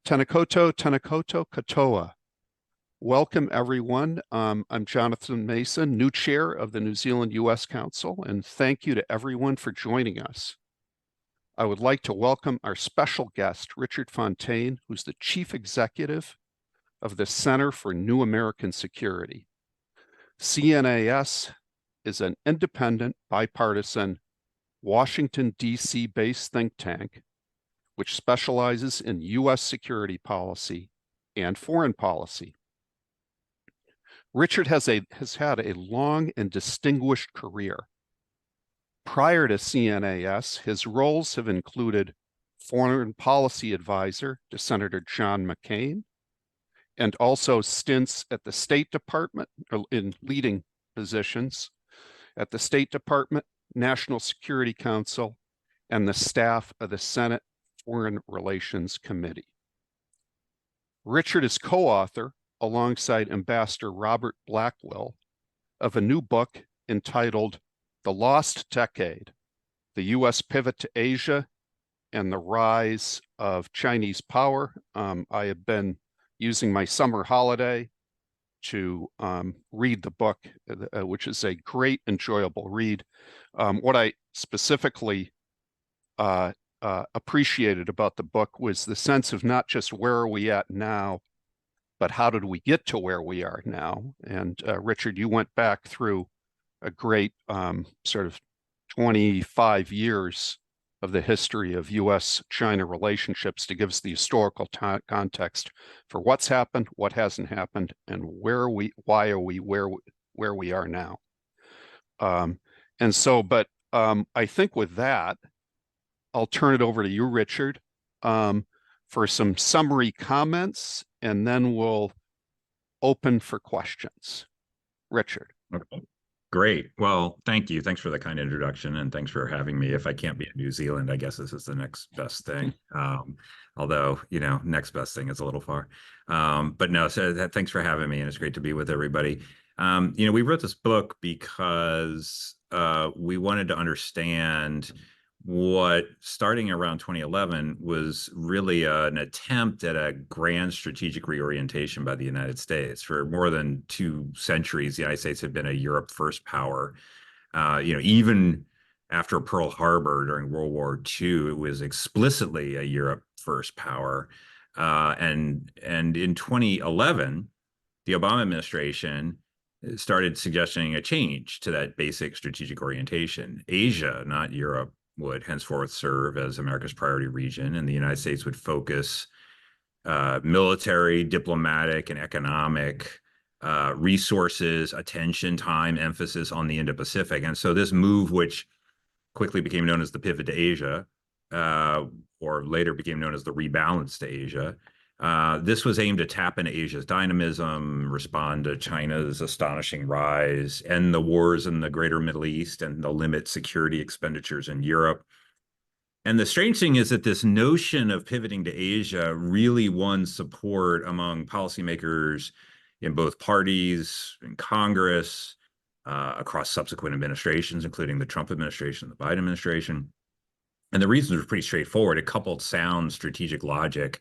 Tenakoto, Tenakoto, Katoa. Welcome, everyone. I'm Jonathan Mason, new chair of the New Zealand U.S. Council, and thank you to everyone for joining us. I would like to welcome our special guest, Richard Fontaine, who's the chief executive of the Center for New American Security. CNAS is an independent, bipartisan, Washington, D.C. based think tank which specializes in U.S. security policy and foreign policy. Richard has had a long and distinguished career. Prior to CNAS, his roles have included foreign policy advisor to Senator John McCain, and also stints at the State Department in leading positions at the State Department, National Security Council, and the staff of the Senate Foreign Relations Committee. Richard is co-author, alongside Ambassador Robert Blackwell, of a new book entitled The Lost Decade, the U.S. Pivot to Asia and the Rise of Chinese Power. I have been using my summer holiday to read the book, which is a great, enjoyable read. What I specifically appreciated about the book was the sense of not just where are we at now, but how did we get to where we are now? And Richard, you went back through a great sort of 25 years of the history of U.S.-China relationships to give us the historical context for what's happened, what hasn't happened, and why are we where we are now. I think with that, I'll turn it over to you, Richard, for some summary comments, and then we'll open for questions. Richard. Okay. Great. Well, thank you. Thanks for the kind introduction, and thanks for having me. If I can't be in New Zealand, I guess this is the next best thing. Although, next best thing is a little far. But no, so thanks for having me, and it's great to be with everybody. We wrote this book because we wanted to understand what, starting around 2011, was really an attempt at a grand strategic reorientation by the United States. For more than 2 centuries, the United States had been a Europe first power. Even after Pearl Harbor during World War II, it was explicitly a Europe first power. And in 2011, the Obama administration started suggesting a change to that basic strategic orientation. Asia, not Europe, would henceforth serve as America's priority region, and the United States would focus military, diplomatic, and economic resources, attention, time, emphasis on the Indo-Pacific. And so this move, which quickly became known as the pivot to Asia, or later became known as the rebalance to Asia, this was aimed to tap into Asia's dynamism, respond to China's astonishing rise, end the wars in the greater Middle East, and to limit security expenditures in Europe. And the strange thing is that this notion of pivoting to Asia really won support among policymakers in both parties, in Congress, across subsequent administrations, including the Trump administration and the Biden administration. And the reasons were pretty straightforward. It coupled sound strategic logic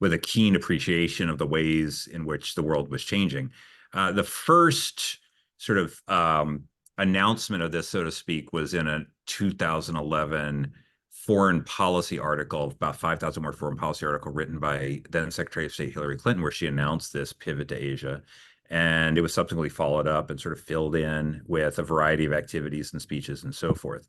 with a keen appreciation of the ways in which the world was changing. The first sort of announcement of this, so to speak, was in a 2011 foreign policy article, about 5,000 word foreign policy article written by then Secretary of State Hillary Clinton, where she announced this pivot to Asia. And it was subsequently followed up and sort of filled in with a variety of activities and speeches and so forth.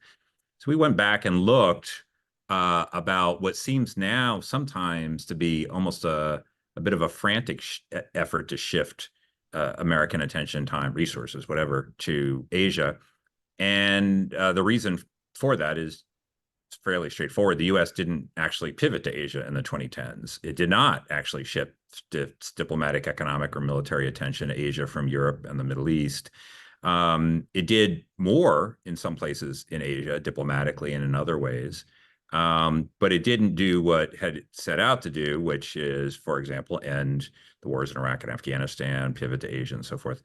So we went back and looked about what seems now sometimes to be almost a bit of a frantic effort to shift American attention, time, resources, whatever, to Asia. And the reason for that is fairly straightforward. The U.S. didn't actually pivot to Asia in the 2010s. It did not actually shift diplomatic, economic, or military attention to Asia from Europe and the Middle East. It did more in some places in Asia, diplomatically and in other ways. But it didn't do what it had set out to do, which is, for example, end the wars in Iraq and Afghanistan, pivot to Asia, and so forth.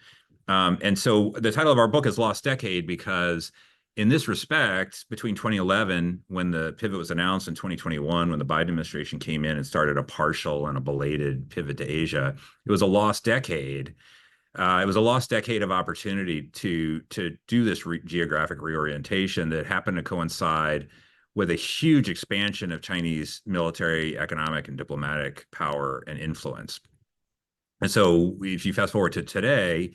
And so the title of our book is Lost Decade because in this respect, between 2011, when the pivot was announced, in 2021, when the Biden administration came in and started a partial and a belated pivot to Asia, it was a lost decade. It was a lost decade of opportunity to do this geographic reorientation that happened to coincide with a huge expansion of Chinese military, economic, and diplomatic power and influence. And so if you fast forward to today,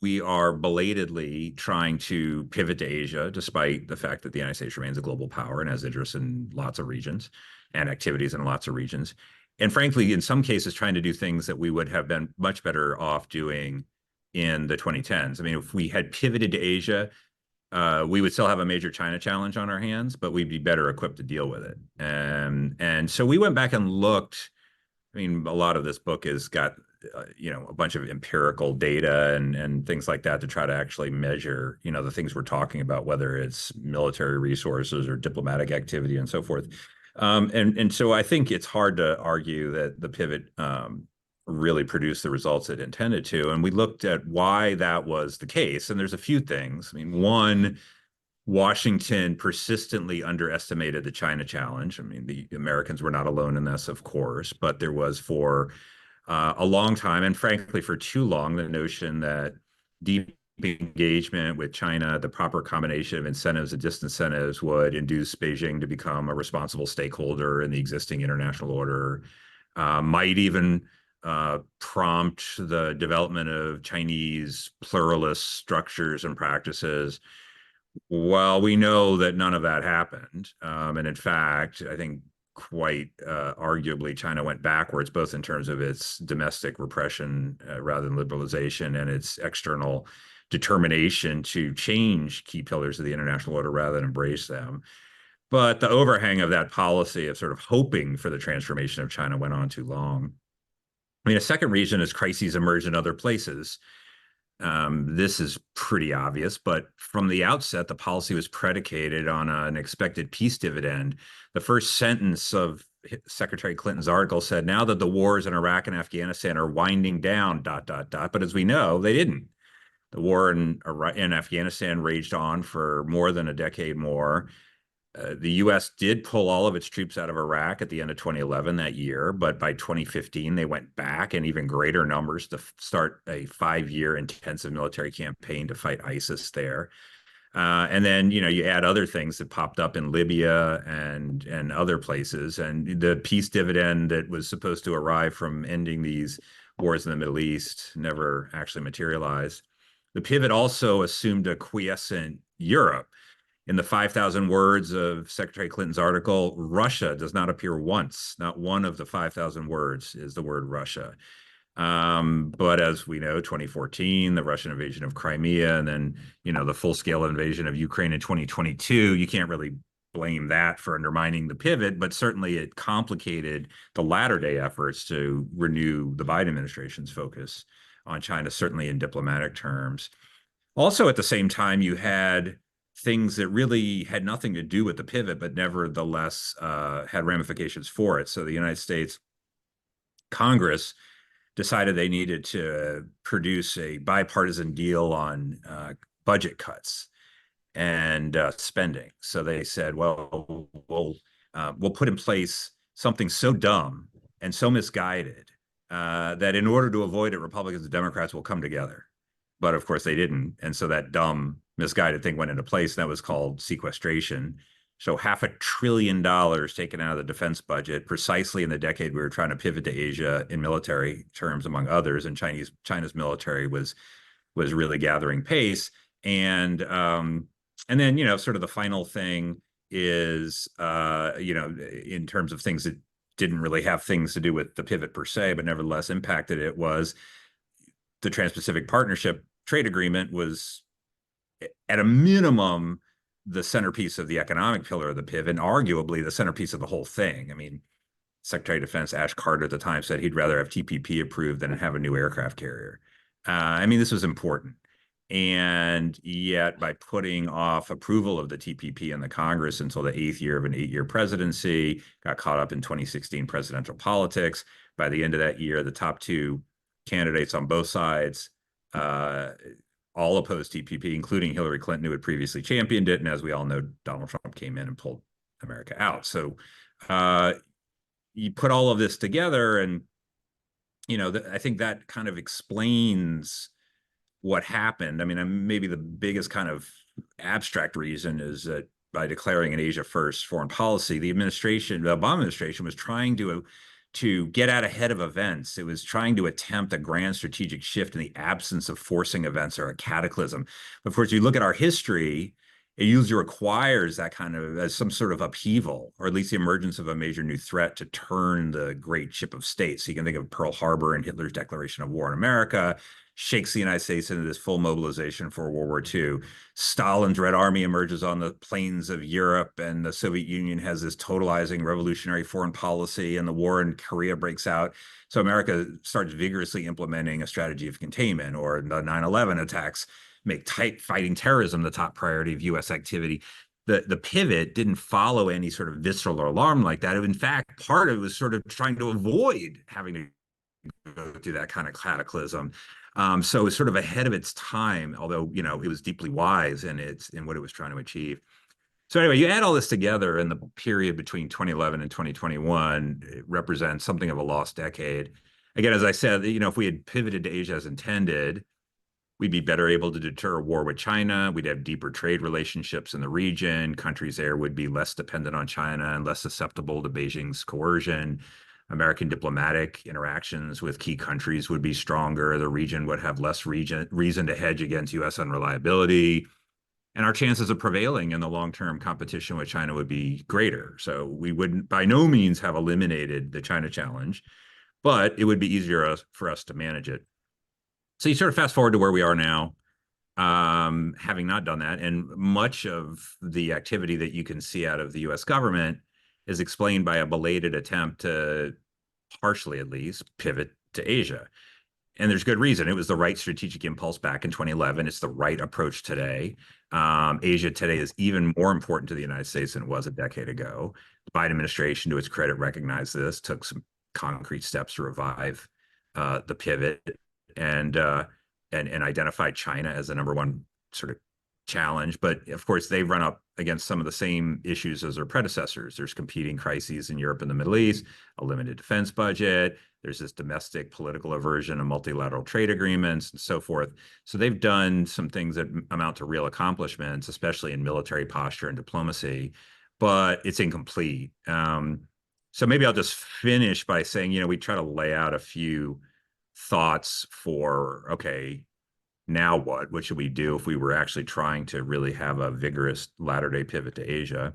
we are belatedly trying to pivot to Asia, despite the fact that the United States remains a global power and has interests in lots of regions and activities in lots of regions. And frankly, in some cases, trying to do things that we would have been much better off doing in the 2010s. I mean, if we had pivoted to Asia, we would still have a major China challenge on our hands, but we'd be better equipped to deal with it. And so we went back and looked. I mean, a lot of this book has got, a bunch of empirical data and things like that to try to actually measure, the things we're talking about, whether it's military resources or diplomatic activity and so forth. And so I think it's hard to argue that the pivot really produced the results it intended to. And we looked at why that was the case. And there's a few things. I mean, one, Washington persistently underestimated the China challenge. I mean, the Americans were not alone in this, of course, but there was for a long time, and frankly, for too long, the notion that deep engagement with China, the proper combination of incentives and disincentives, would induce Beijing to become a responsible stakeholder in the existing international order, might even prompt the development of Chinese pluralist structures and practices. Well, we know that none of that happened. And in fact, I think quite arguably, China went backwards, both in terms of its domestic repression rather than liberalization, and its external determination to change key pillars of the international order rather than embrace them. But the overhang of that policy of sort of hoping for the transformation of China went on too long. I mean, a second reason is crises emerge in other places. This is pretty obvious, but from the outset, the policy was predicated on an expected peace dividend. The first sentence of Secretary Clinton's article said, now that the wars in Iraq and Afghanistan are winding down, ... But as we know, they didn't. The war in Afghanistan raged on for more than a decade more. The U.S. did pull all of its troops out of Iraq at the end of 2011 that year, but by 2015, they went back in even greater numbers to start a 5-year intensive military campaign to fight ISIS there. And then, you add other things that popped up in Libya and other places, and the peace dividend that was supposed to arrive from ending these wars in the Middle East never actually materialized. The pivot also assumed a quiescent Europe. In the 5,000 words of Secretary Clinton's article, Russia does not appear once. Not one of the 5,000 words is the word Russia. But as we know, 2014, the Russian invasion of Crimea, and then, the full-scale invasion of Ukraine in 2022, you can't really blame that for undermining the pivot, but certainly it complicated the latter-day efforts to renew the Biden administration's focus on China, certainly in diplomatic terms. Also, at the same time, you had things that really had nothing to do with the pivot, but nevertheless had ramifications for it. So the United States Congress decided they needed to produce a bipartisan deal on budget cuts and spending. So they said, well, we'll put in place something so dumb and so misguided that in order to avoid it, Republicans and Democrats will come together. But of course they didn't. And so that dumb, misguided thing went into place, and that was called sequestration. So $500 billion taken out of the defense budget precisely in the decade we were trying to pivot to Asia in military terms, among others. And China's military was really gathering pace. And then, sort of the final thing is, in terms of things that didn't really have things to do with the pivot per se, but nevertheless impacted it, was the Trans-Pacific Partnership Trade Agreement was, at a minimum, the centerpiece of the economic pillar of the pivot, and arguably the centerpiece of the whole thing. I mean, Secretary of Defense Ash Carter at the time said he'd rather have TPP approved than have a new aircraft carrier. This was important. And yet, by putting off approval of the TPP in the Congress until the 8th year of an 8-year presidency, got caught up in 2016 presidential politics. By the end of that year, the top two candidates on both sides all opposed TPP, including Hillary Clinton, who had previously championed it. And as we all know, Donald Trump came in and pulled America out. So you put all of this together, and I think that kind of explains what happened. I mean, maybe the biggest kind of abstract reason is that by declaring an Asia first foreign policy, the Obama administration was trying to get out ahead of events. It was trying to attempt a grand strategic shift in the absence of forcing events or a cataclysm. But of course, you look at our history, it usually requires that kind of as some sort of upheaval, or at least the emergence of a major new threat to turn the great ship of state. So you can think of Pearl Harbor and Hitler's declaration of war on America, shakes the United States into this full mobilization for World War II. Stalin's Red Army emerges on the plains of Europe, and the Soviet Union has this totalizing revolutionary foreign policy, and the war in Korea breaks out. So America starts vigorously implementing a strategy of containment, or the 9/11 attacks make fighting terrorism the top priority of U.S. activity. The pivot didn't follow any sort of visceral alarm like that. In fact, part of it was sort of trying to avoid having to go through that kind of cataclysm. So it's sort of ahead of its time, although it was deeply wise in what it was trying to achieve. So anyway, you add all this together, and the period between 2011 and 2021 it represents something of a lost decade. Again, as I said, if we had pivoted to Asia as intended, we'd be better able to deter a war with China. We'd have deeper trade relationships in the region. Countries there would be less dependent on China and less susceptible to Beijing's coercion. American diplomatic interactions with key countries would be stronger. The region would have less reason to hedge against U.S. unreliability. And our chances of prevailing in the long-term competition with China would be greater. So we wouldn't by no means have eliminated the China challenge, but it would be easier for us to manage it. So you sort of fast forward to where we are now, having not done that. And much of the activity that you can see out of the U.S. government is explained by a belated attempt to, partially at least, pivot to Asia. And there's good reason. It was the right strategic impulse back in 2011. It's the right approach today. Asia today is even more important to the United States than it was a decade ago. The Biden administration, to its credit, recognized this, took some concrete steps to revive the pivot, and identified China as the number one sort of challenge. But of course, they've run up against some of the same issues as their predecessors. There's competing crises in Europe and the Middle East, a limited defense budget. There's this domestic political aversion of multilateral trade agreements and so forth. So they've done some things that amount to real accomplishments, especially in military posture and diplomacy, but it's incomplete. So maybe I'll just finish by saying, we try to lay out a few thoughts for, okay, now what? What should we do if we were actually trying to really have a vigorous latter-day pivot to Asia?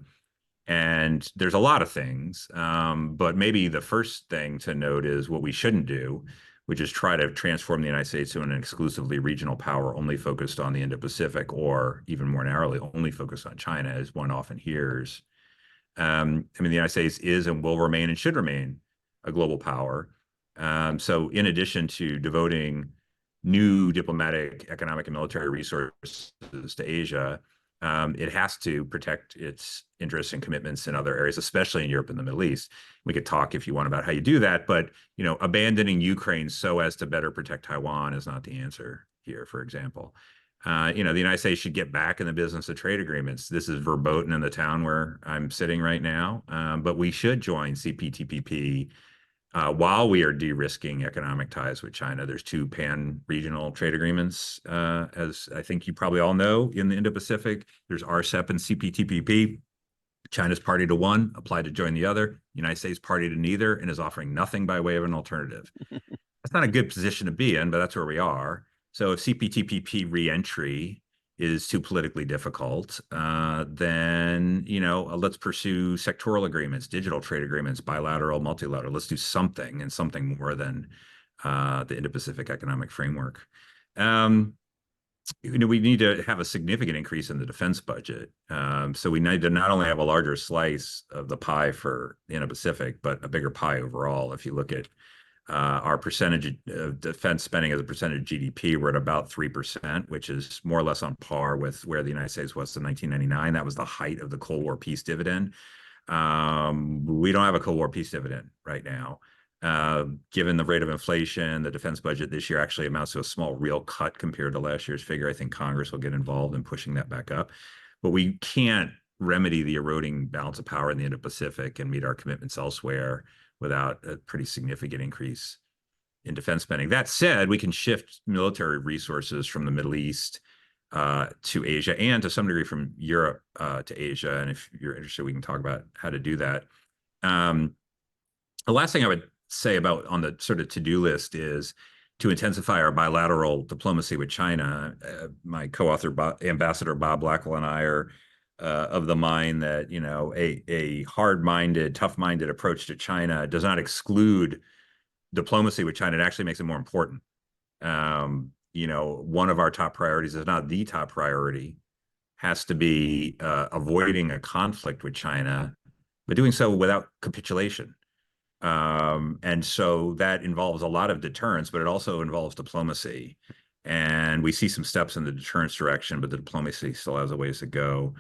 And there's a lot of things, but maybe the first thing to note is what we shouldn't do, which is try to transform the United States into an exclusively regional power only focused on the Indo-Pacific, or even more narrowly, only focused on China, as one often hears. The United States is and will remain and should remain a global power. So in addition to devoting new diplomatic, economic, and military resources to Asia, it has to protect its interests and commitments in other areas, especially in Europe and the Middle East. We could talk, if you want, about how you do that, but abandoning Ukraine so as to better protect Taiwan is not the answer here, for example. The United States should get back in the business of trade agreements. This is verboten in the town where I'm sitting right now, but we should join CPTPP while we are de-risking economic ties with China. There's two pan-regional trade agreements, as I think you probably all know, in the Indo-Pacific. There's RCEP and CPTPP. China's party to one, applied to join the other. United States party to neither, and is offering nothing by way of an alternative. That's not a good position to be in, but that's where we are. So if CPTPP re-entry is too politically difficult, then, let's pursue sectoral agreements, digital trade agreements, bilateral, multilateral. Let's do something, and something more than the Indo-Pacific Economic Framework. We need to have a significant increase in the defense budget. So we need to not only have a larger slice of the pie for the Indo-Pacific, but a bigger pie overall. If you look at our percentage of defense spending as a percentage of GDP, we're at about 3%, which is more or less on par with where the United States was in 1999. That was the height of the Cold War peace dividend. We don't have a Cold War peace dividend right now. Given the rate of inflation, the defense budget this year actually amounts to a small real cut compared to last year's figure. I think Congress will get involved in pushing that back up. But we can't remedy the eroding balance of power in the Indo-Pacific and meet our commitments elsewhere without a pretty significant increase in defense spending. That said, we can shift military resources from the Middle East to Asia and to some degree from Europe to Asia. And if you're interested, we can talk about how to do that. The last thing I would say about on the sort of to-do list is to intensify our bilateral diplomacy with China. My co-author, Ambassador Bob Blackwell, and I are of the mind that, you know, a hard-minded, tough-minded approach to China does not exclude diplomacy with China. It actually makes it more important. You know, one of our top priorities, if not the top priority, has to be avoiding a conflict with China, but doing so without capitulation. And so that involves a lot of deterrence, but it also involves diplomacy. And we see some steps in the deterrence direction, but the diplomacy still has a ways to go.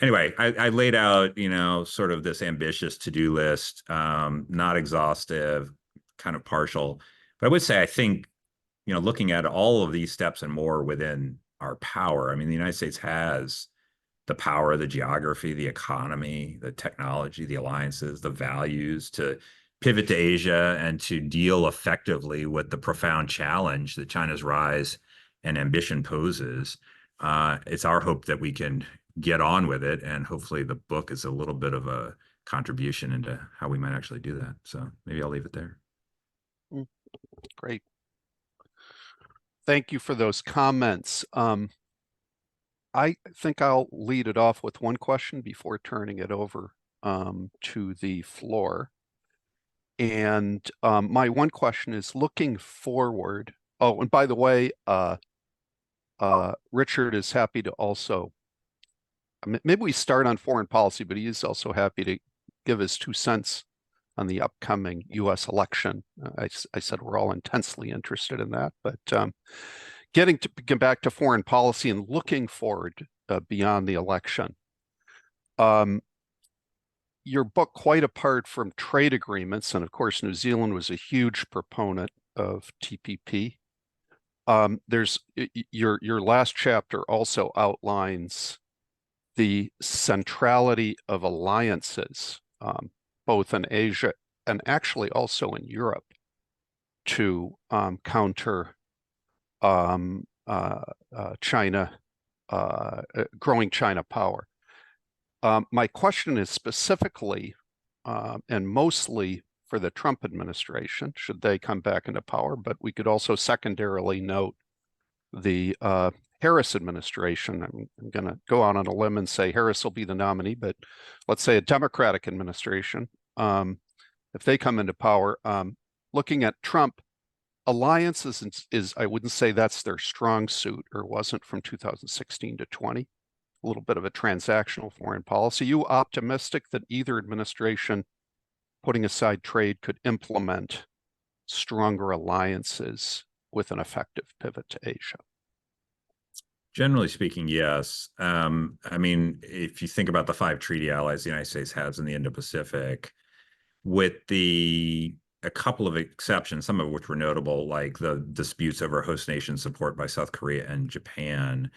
Anyway, I laid out, you know, sort of this ambitious to-do list, not exhaustive, kind of partial. But I would say, I think, you know, looking at all of these steps and more within our power, I mean, the United States has the power, the geography, the economy, the technology, the alliances, the values to pivot to Asia and to deal effectively with the profound challenge that China's rise and ambition poses. It's our hope that we can get on with it, and hopefully the book is a little bit of a contribution into how we might actually do that. So maybe I'll leave it there. Great. Thank you for those comments. I think I'll lead it off with one question before turning it over to the floor. And my one question is looking forward. Oh, and by the way, Richard is happy to also, maybe we start on foreign policy, but he is also happy to give his 2 cents on the upcoming US election. I said we're all intensely interested in that, but get back to foreign policy and looking forward beyond the election. Your book, quite apart from trade agreements, and of course, New Zealand was a huge proponent of TPP. There's your last chapter also outlines the centrality of alliances, both in Asia and actually also in Europe, to counter China, growing China power. My question is specifically and mostly for the Trump administration, should they come back into power, but we could also secondarily note the Harris administration. I'm going to go out on a limb and say Harris will be the nominee, but let's say a Democratic administration, if they come into power, looking at Trump, alliances is, I wouldn't say that's their strong suit, or wasn't from 2016 to 20. A little bit of a transactional foreign policy. You optimistic that either administration, putting aside trade, could implement stronger alliances with an effective pivot to Asia? Generally speaking, yes. I mean, if you think about the 5 treaty allies the United States has in the Indo-Pacific, with a couple of exceptions, some of which were notable, like the disputes over host nation support by South Korea and Japan,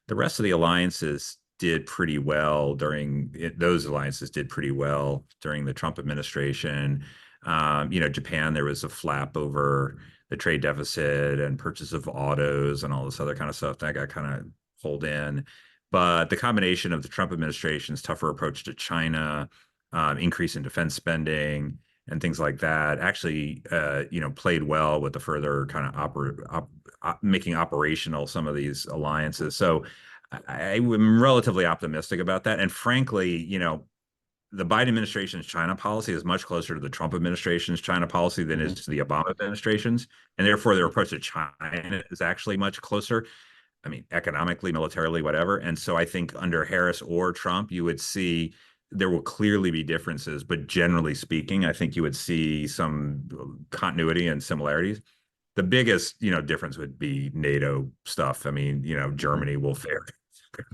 the rest of the alliances did pretty well those alliances did pretty well during the Trump administration. You know, Japan, there was a flap over the trade deficit and purchase of autos and all this other kind of stuff that got kind of pulled in. But the combination of the Trump administration's tougher approach to China, increase in defense spending, and things like that actually, you know, played well with the further kind of making operational some of these alliances. So I'm relatively optimistic about that. And frankly, you know, the Biden administration's China policy is much closer to the Trump administration's China policy than is to the Obama administration's. And therefore, their approach to China is actually much closer. I mean, economically, militarily, whatever. And so I think under Harris or Trump, you would see there will clearly be differences, but generally speaking, I think you would see some continuity and similarities. The biggest, you know, difference would be NATO stuff. I mean, you know, Germany will fare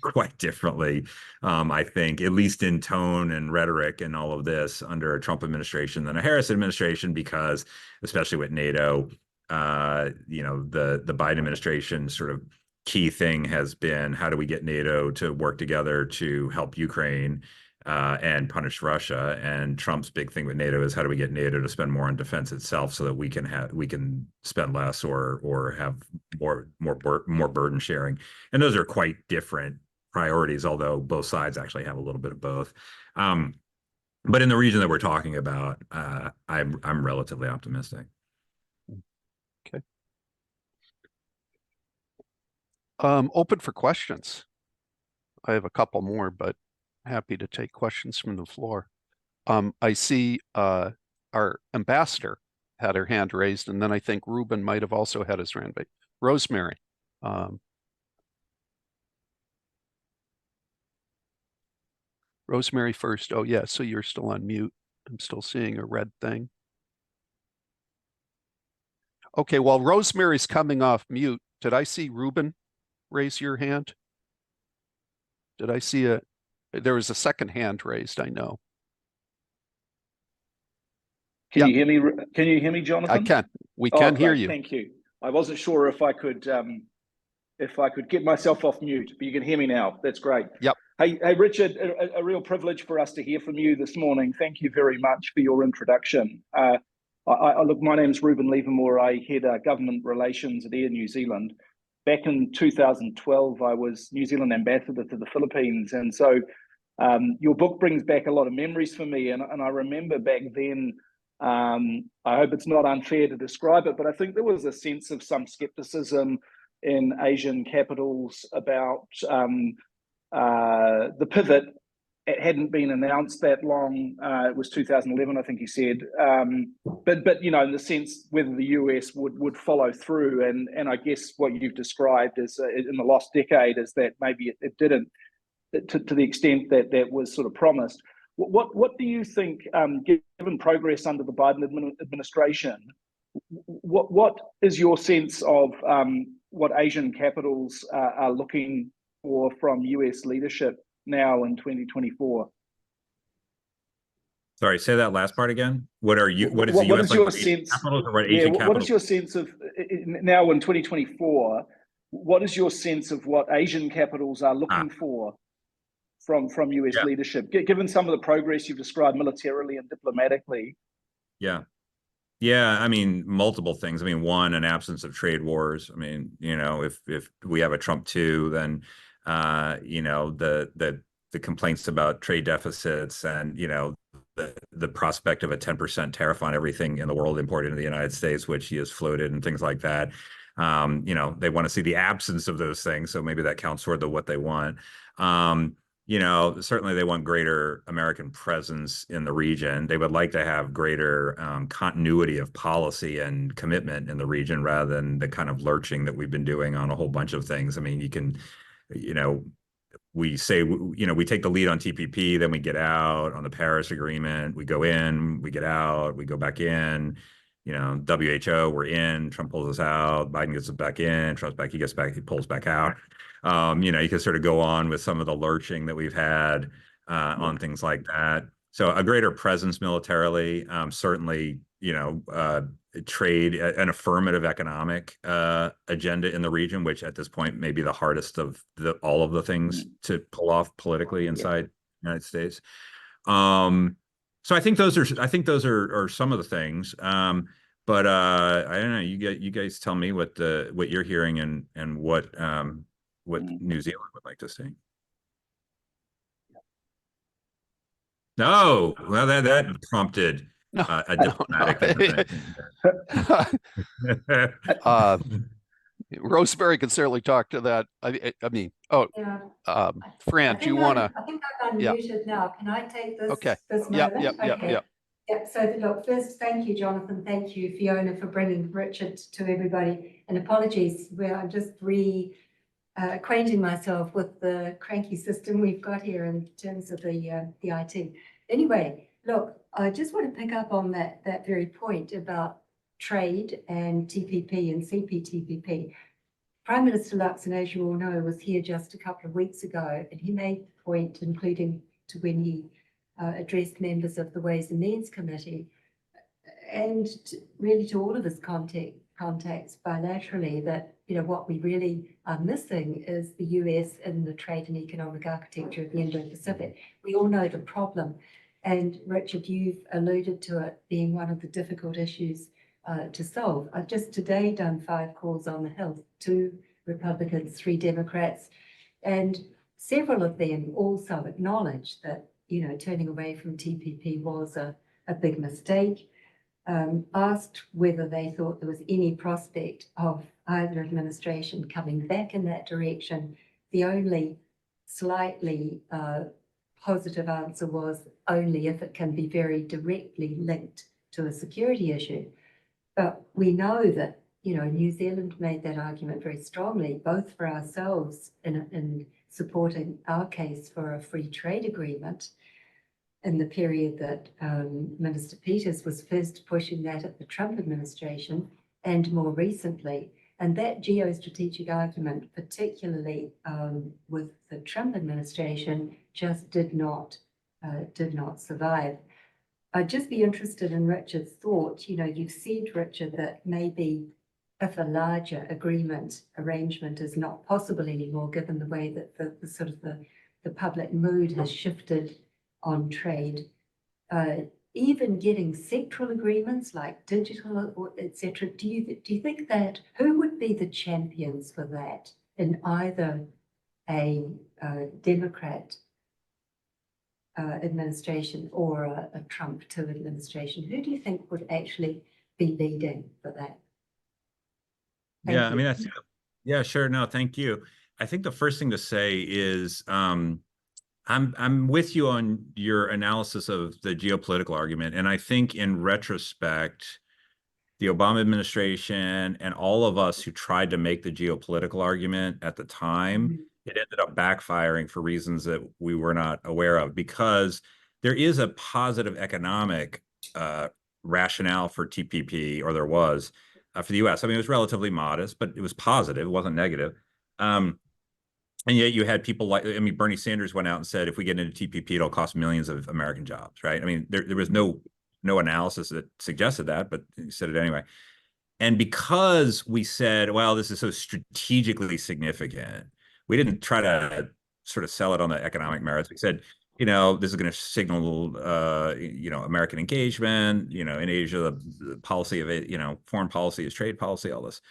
quite differently, I think, at least in tone and rhetoric and all of this under a Trump administration than a Harris administration, because especially with NATO, the Biden administration sort of key thing has been, how do we get NATO to work together to help Ukraine and punish Russia? And Trump's big thing with NATO is, how do we get NATO to spend more on defense itself so that we can spend less or have more burden sharing? And those are quite different priorities, although both sides actually have a little bit of both. But in the region that we're talking about, I'm relatively optimistic. Okay. Open for questions. I have a couple more, but happy to take questions from the floor. I see our ambassador had her hand raised, and then I think Ruben might have also had his hand raised. Rosemary. Rosemary first. Oh, yeah, so you're still on mute. I'm still seeing a red thing. Okay, while Rosemary's coming off mute, did I see Ruben raise your hand? Did I see there was a second hand raised, I know. Can you hear me? Can you hear me, Jonathan? I can. We can hear you. Thank you. I wasn't sure if I could get myself off mute, but you can hear me now. That's great. Yep. Hey, Richard, a real privilege for us to hear from you this morning. Thank you very much for your introduction. Look, my name's Ruben Lore. I head government relations at Air New Zealand. Back in 2012, I was New Zealand ambassador to the Philippines. And so your book brings back a lot of memories for me. And I remember back then, I hope it's not unfair to describe it, but I think there was a sense of some skepticism in Asian capitals about the pivot. It hadn't been announced that long. It was 2011, I think you said. But in the sense whether the US would follow through, and I guess what you've described is in the lost decade is that maybe it didn't, to the extent that was sort of promised. What do you think, given progress under the Biden administration, what is your sense of what Asian capitals are looking for from US leadership now in 2024? Sorry, say that last part again. What is your sense? Capitals, or what Asian capitals? What is your sense of now in 2024? What is your sense of what Asian capitals are looking for from US leadership, given some of the progress you've described militarily and diplomatically? Yeah, I mean, multiple things. I mean, one, an absence of trade wars. I mean, if we have a Trump 2, then the complaints about trade deficits and the prospect of a 10% tariff on everything in the world imported into the United States, which he has floated, and things like that. They want to see the absence of those things, so maybe that counts toward what they want. Certainly they want greater American presence in the region. They would like to have greater continuity of policy and commitment in the region, rather than the kind of lurching that we've been doing on a whole bunch of things. I mean, we say, we take the lead on TPP, then we get out on the Paris Agreement. We go in, we get out, we go back in. WHO, we're in, Trump pulls us out, Biden gets us back in, Trump's back, he gets back, he pulls back out. You can sort of go on with some of the lurching that we've had on things like that. So a greater presence militarily, certainly, trade, an affirmative economic agenda in the region, which at this point may be the hardest of all of the things to pull off politically inside the United States. So I think those are some of the things. But I don't know. You guys tell me what you're hearing and what New Zealand would like to see. No, well, that prompted a diplomatic. Rosemary can certainly talk to that. Fran, do you want to? I think I'm unmuted now. Can I take this? Okay. This moment? Yep. So look, first, thank you, Jonathan. Thank you, Fiona, for bringing Richard to everybody. And apologies, I'm just acquainting myself with the cranky system we've got here in terms of the IT. Anyway, look, I just want to pick up on that very point about trade and TPP and CPTPP. Prime Minister Luxon, as you all know, was here just a couple of weeks ago, and he made the point, including to when he addressed members of the Ways and Means Committee, and really to all of his contacts bilaterally, that what we really are missing is the US in the trade and economic architecture of the Indo-Pacific. We all know the problem, and Richard, you've alluded to it being one of the difficult issues to solve. I've just today done 5 calls on the Hill, 2 Republicans, 3 Democrats, and several of them also acknowledged that turning away from TPP was a big mistake. Asked whether they thought there was any prospect of either administration coming back in that direction. The only slightly positive answer was only if it can be very directly linked to a security issue. But we know that, New Zealand made that argument very strongly, both for ourselves in supporting our case for a free trade agreement in the period that Minister Peters was first pushing that at the Trump administration, and more recently. And that geostrategic argument, particularly with the Trump administration, just did not survive. I'd just be interested in Richard's thought. You've said, Richard, that maybe if a larger arrangement is not possible anymore, given the way that the public mood has shifted on trade, even getting sectoral agreements like digital, or etc. Do you think that who would be the champions for that in either a Democrat administration or a Trump 2 administration? Who do you think would actually be leading for that? Thank Yeah, you. I mean, yeah, sure. No, thank you. I think the first thing to say is I'm with you on your analysis of the geopolitical argument. And I think in retrospect, the Obama administration and all of us who tried to make the geopolitical argument at the time, it ended up backfiring for reasons that we were not aware of, because there is a positive economic rationale for TPP, or there was for the US. I mean, it was relatively modest, but it was positive. It wasn't negative. And yet you had people like, Bernie Sanders went out and said, if we get into TPP, it'll cost millions of American jobs, right? I mean, there was no analysis that suggested that, but he said it anyway. And because we said, well, this is so strategically significant, we didn't try to sort of sell it on the economic merits. We said, this is going to signal, American engagement, in Asia, the policy of, foreign policy is trade policy, all this.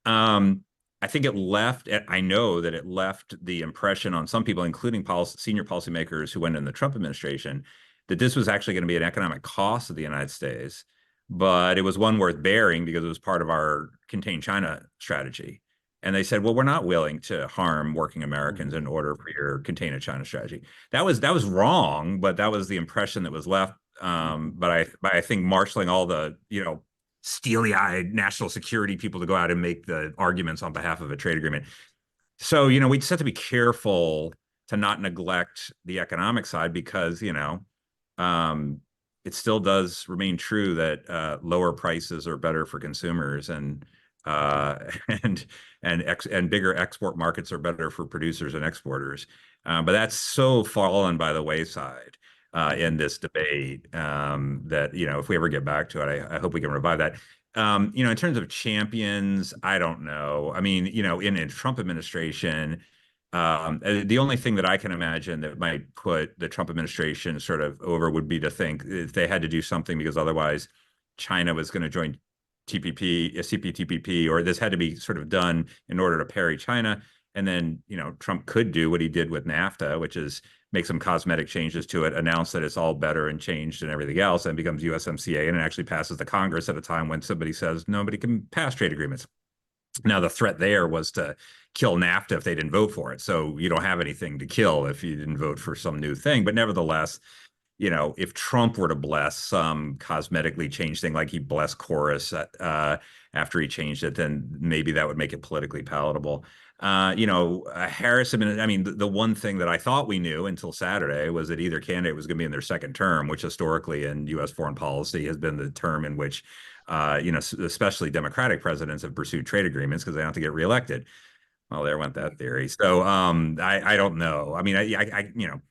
I think I know that it left the impression on some people, including senior policymakers who went in the Trump administration, that this was actually going to be an economic cost of the United States, but it was one worth bearing because it was part of our contain China strategy. And they said, well, we're not willing to harm working Americans in order for your contain China strategy. That was wrong, but that was the impression that was left. But I think marshaling all the, steely-eyed national security people to go out and make the arguments on behalf of a trade agreement. So, we just have to be careful to not neglect the economic side, because, it still does remain true that lower prices are better for consumers, and bigger export markets are better for producers and exporters. But that's so fallen by the wayside in this debate that, if we ever get back to it, I hope we can revive that. In terms of champions, I don't know. I mean, in a Trump administration, the only thing that I can imagine that might put the Trump administration sort of over would be to think if they had to do something because otherwise China was going to join CPTPP, or this had to be sort of done in order to parry China. And then, Trump could do what he did with NAFTA, which is make some cosmetic changes to it, announce that it's all better and changed and everything else, and becomes USMCA, and it actually passes the Congress at a time when somebody says nobody can pass trade agreements. Now, the threat there was to kill NAFTA if they didn't vote for it. So you don't have anything to kill if you didn't vote for some new thing. But nevertheless, if Trump were to bless some cosmetically changed thing, like he blessed Chorus after he changed it, then maybe that would make it politically palatable. Harris, the one thing that I thought we knew until Saturday was that either candidate was going to be in their second term, which historically in U.S. foreign policy has been the term in which, especially Democratic presidents have pursued trade agreements because they don't have to get reelected. Well, there went that theory. So I don't know. I mean, I you know,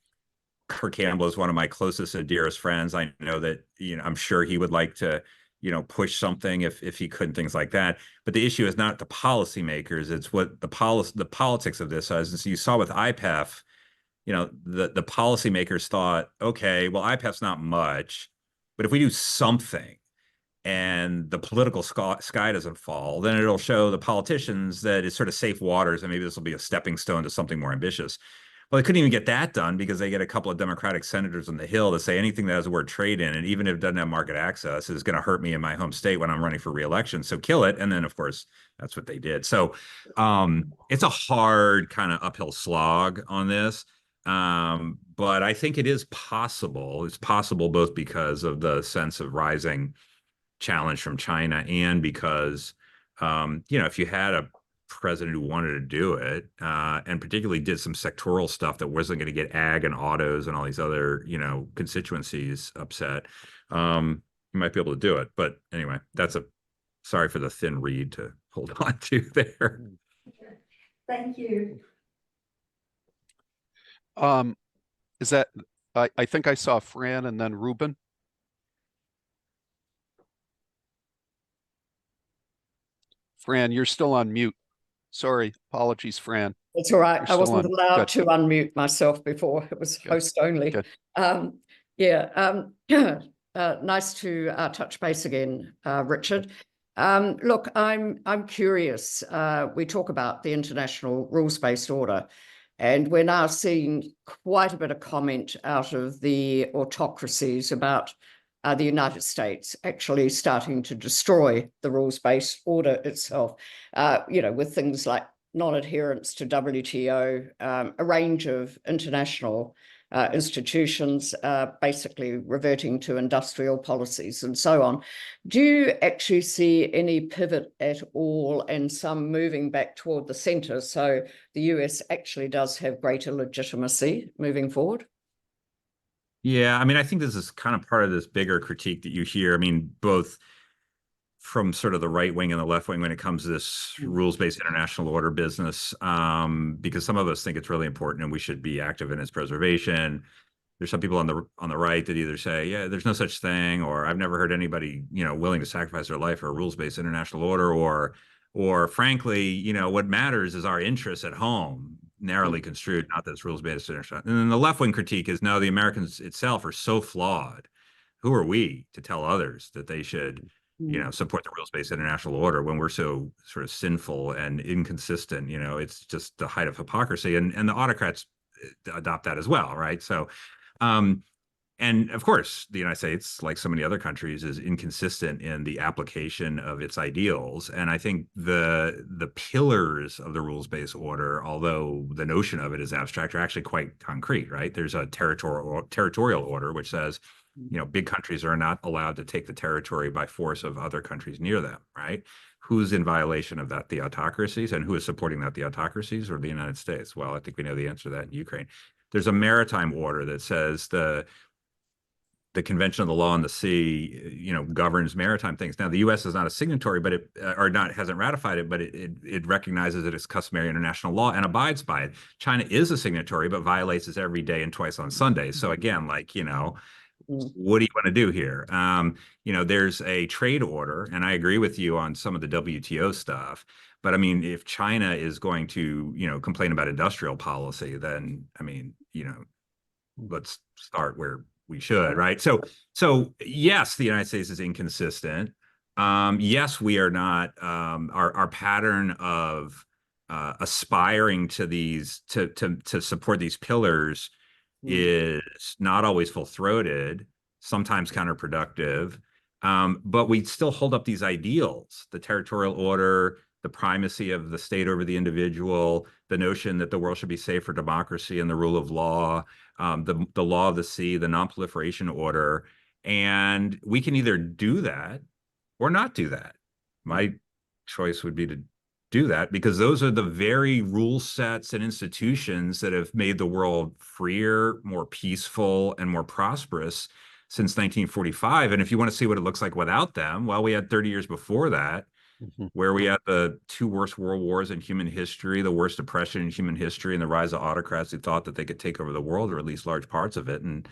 Kirk Campbell is one of my closest and dearest friends. I know that, you know, I'm sure he would like to, you know, push something if he could, things like that. But the issue is not the policymakers, it's what the politics of this is. And so you saw with IPEF, you know, the policymakers thought, okay, well, IPEF's not much, but if we do something and the political sky doesn't fall, then it'll show the politicians that it's sort of safe waters, and maybe this will be a stepping stone to something more ambitious. Well, they couldn't even get that done because they get a couple of Democratic senators on the Hill to say anything that has the word trade in, and even if it doesn't have market access, is going to hurt me in my home state when I'm running for re-election. So kill it. And then, of course, that's what they did. So it's a hard kind of uphill slog on this. But I think it is possible. It's possible both because of the sense of rising challenge from China and because, you know, if you had a president who wanted to do it and particularly did some sectoral stuff that wasn't going to get ag and autos and all these other, you know, constituencies upset, you might be able to do it. But anyway, sorry for the thin reed to hold on to there. Thank you. Is that, I think I saw Fran and then Ruben. Fran, you're still on mute. Sorry, apologies, Fran. It's all right. You're I still wasn't on. allowed Good. to unmute myself before. It was Good. host only. Good. Nice to touch base again, Richard. Look, I'm curious. We talk about the international rules-based order, and we're now seeing quite a bit of comment out of the autocracies about the United States actually starting to destroy the rules-based order itself, you know, with things like non-adherence to WTO, a range of international institutions basically reverting to industrial policies and so on. Do you actually see any pivot at all and some moving back toward the center so the US actually does have greater legitimacy moving forward? Yeah, I mean, I think this is kind of part of this bigger critique that you hear. I mean, both from sort of the right wing and the left wing when it comes to this rules-based international order business, because some of us think it's really important and we should be active in its preservation. There's some people on the right that either say, yeah, there's no such thing, or I've never heard anybody, you know, willing to sacrifice their life for a rules-based international order, or frankly, you know, what matters is our interests at home, narrowly construed, not that it's rules-based international. And then the left-wing critique is, no, the Americans itself are so flawed. Who are we to tell others that they should, you know, support the rules-based international order when we're so sort of sinful and inconsistent? You know, it's just the height of hypocrisy, and the autocrats adopt that as well, right? So, and of course, the United States, like so many other countries, is inconsistent in the application of its ideals. And I think the pillars of the rules-based order, although the notion of it is abstract, are actually quite concrete, right? There's a territorial order, which says, you know, big countries are not allowed to take the territory by force of other countries near them, right? Who's in violation of that? The autocracies. And who is supporting that? The autocracies or the United States? Well, I think we know the answer to that in Ukraine. There's a maritime order that says the Convention of the Law on the Sea, you know, governs maritime things. Now, the U.S. is not a signatory, but hasn't ratified it, but it recognizes that it's customary international law and abides by it. China is a signatory, but violates it every day and twice on Sundays. So again, like, you know, what do you want to do here? You know, there's a trade order, and I agree with you on some of the WTO stuff. But I mean, if China is going to, you know, complain about industrial policy, then I mean, you know, let's start where we should, right? So yes, the United States is inconsistent. Yes, we are not. Our pattern of aspiring to these to support these pillars is not always full-throated, sometimes counterproductive, but we still hold up these ideals: the territorial order, the primacy of the state over the individual, the notion that the world should be safe for democracy and the rule of law, the law of the sea, the non-proliferation order. And we can either do that or not do that. My choice would be to do that, because those are the very rule sets and institutions that have made the world freer, more peaceful, and more prosperous since 1945. And if you want to see what it looks like without them, well, we had 30 years before that, Mhm. where we had the two worst world wars in human history, the worst depression in human history, and the rise of autocrats who thought that they could take over the world, or at least large parts of it. And,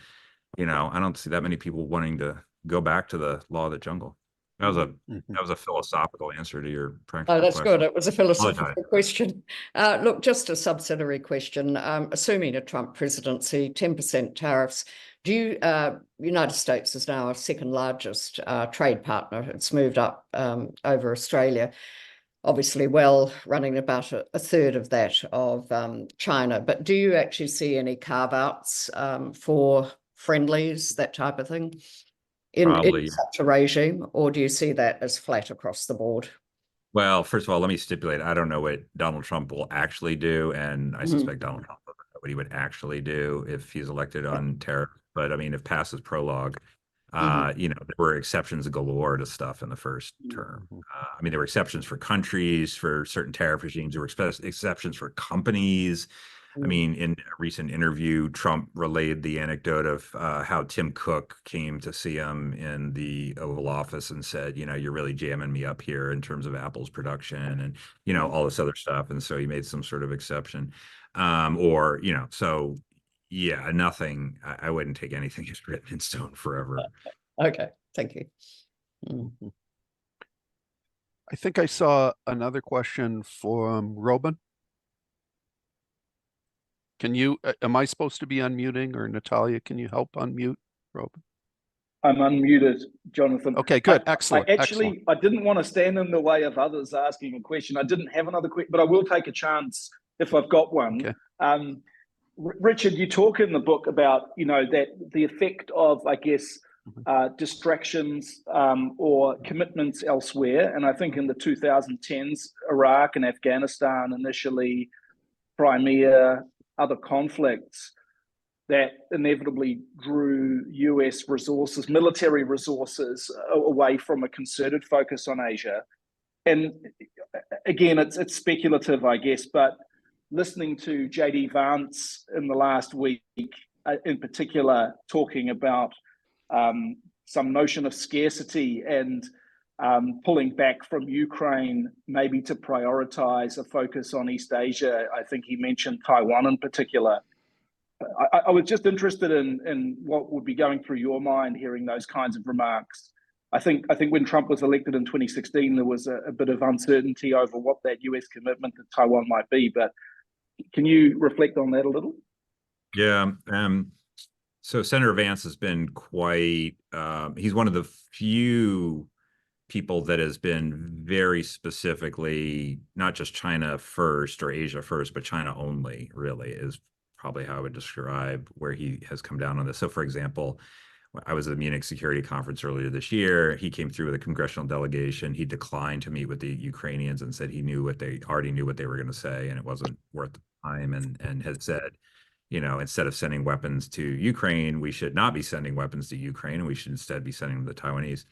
I don't see that many people wanting to go back to the law of the jungle. That was Mhm. a philosophical answer to your Oh, practical that's question. good. It was a philosophical question. Look, just a subsidiary question. Assuming a Trump presidency, 10% tariffs. United States is now our second largest trade partner. It's moved up over Australia. Obviously, running about a third of that of China. But do you actually see any carve-outs for friendlies, that type of thing, in Probably. such a regime, or do you see that as flat across the board? Well, first of all, let me stipulate, I don't know what Donald Trump will actually do, and I suspect Donald Trump doesn't know what he would actually do if he's elected on tariff. But I mean, if past is prologue, there were exceptions galore to stuff in the first term. I mean, there were exceptions for countries, for certain tariff regimes. There were exceptions for companies. I mean, in a recent interview, Trump relayed the anecdote of how Tim Cook came to see him in the Oval Office and said, you're really jamming me up here in terms of Apple's production and, all this other stuff. And so he made some sort of exception. So yeah, nothing. I wouldn't take anything as written in stone forever. Okay, thank you. Mhm. I think I saw another question from Ruben. Am I supposed to be unmuting, or Natalia, can you help unmute Ruben? I'm unmuted, Jonathan. Okay, good. Excellent. I didn't want to stand in the way of others asking a question. I didn't have another question, but I will take a chance if I've got one. Okay. Richard, you talk in the book about, that the effect of, I guess, distractions or commitments elsewhere. And I think in the 2010s, Iraq and Afghanistan initially, Crimea, other conflicts, that inevitably drew US resources, military resources, away from a concerted focus on Asia. And again, it's speculative, I guess, but listening to JD Vance in the last week, in particular, talking about some notion of scarcity and pulling back from Ukraine, maybe to prioritize a focus on East Asia. I think he mentioned Taiwan in particular. I was just interested in what would be going through your mind hearing those kinds of remarks. I think when Trump was elected in 2016, there was a bit of uncertainty over what that US commitment to Taiwan might be. But can you reflect on that a little? Yeah. So Senator Vance has been quite, he's one of the few people that has been very specifically, not just China first or Asia first, but China only, really, is probably how I would describe where he has come down on this. So, for example, I was at the Munich Security Conference earlier this year. He came through with a congressional delegation. He declined to meet with the Ukrainians and said he already knew what they were going to say, and it wasn't worth the time, and had said, instead of sending weapons to Ukraine, we should not be sending weapons to Ukraine, and we should instead be sending them to the Taiwanese.